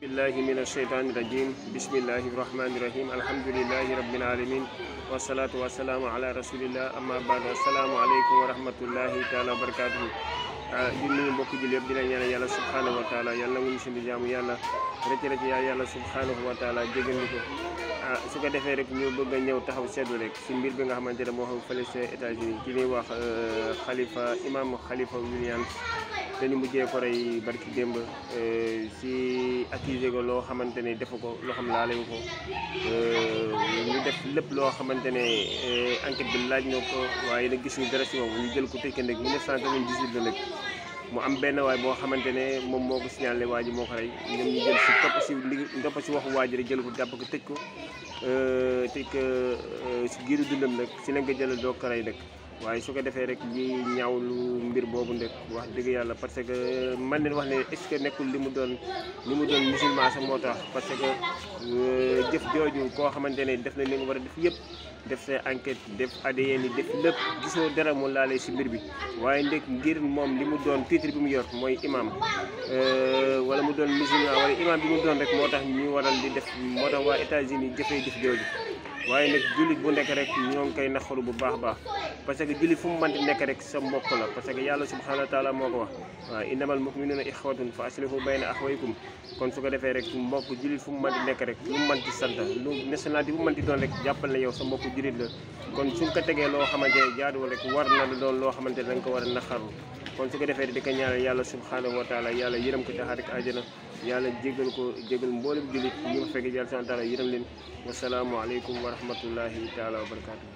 billahi min asheytaani rajim bismillahi rahmani rahim alhamdulilahi rabbil alamin wasalaatu wasalaamu ala rasulillah amma baadu assalaamu aleykum wa rahmatullahi taala wa barakatuhu di nuyu mbokk jullit yëpp di la ñaanal yàlla subhanahu wa taala yàlla nanguñu suñu jaamu yàlla rëcc yàlla subhanahu wa taala jégal ñu ko su ko defee rek ñu bëgg a ñëw taxaw seetlu rek si mbir bi nga xamante ne moo xam fële ca États-Unis ki ñuy wax imam Khalifa Williams dañu mujjee ko rey barki démb si accusé ko loo xamante ne defu ko loo xam laalewu ko ñu def lépp loo xamante ne enquête bi laaj na ko waaye nag gis ñu dara si moom ñu jël ko tëj ko nag 1998 la nag mu am benn waay boo xamante ne moom moo ko signalé waa ji moo ko rey ñoom ñu jël si topp si waxu waa ji rek jël ko jàpp ko tëj ko si giiru dundam nag si la nga jël doo ko rey nag waaye su ko defee rek ñi ñaawlu mbir boobu ndek wax dëgg yàlla parce que man leen wax ne est-ce que nekkul li mu doon musulman sax moo tax parce que jëf jooju koo xamante ne def na li nga war a def yëpp def sa enquête def ADN yi def lépp gisoo dara mu laalee si mbir bi waaye ndek ngir moom li mu doon titre bi mu yor mooy imam wala mu doon musulman wala imam bi mu doon rek moo tax ñu waral di def moo tax waa États-Unis jëfee jëf jooju waaye nag jullit bu nekk rek ñoo ngi koy naxaru bu baax a baax parce que jullit fu mu mënti nekk rek sa mbokk la parce que yàlla subhanahu wa taala moo ko wax waaw innamal mu'minuuna ixwatun fa aslihu bayna axawaykum kon su ko defee rek mbokk jullit fu mu mënti nekk rek lu mu mënti sant lu nationalité bu mu mënti doon rek jàppal na yow sa mbokk jullit la kon suñ ko tegee loo xamante ne jaaduwul rek war na doon loo xamante ne da nga ko war a naxaru kon su ko defee di ko ñaanal yàlla subhanahu wa taala yàlla yërëm ko taxaar ak àjjana yàlla jégal mboolem jullit ñi ma fekk yàlla subhanahu wa taala yërëm leen wasalaamu aleykum wa rahmatullahi taala wa barakatuh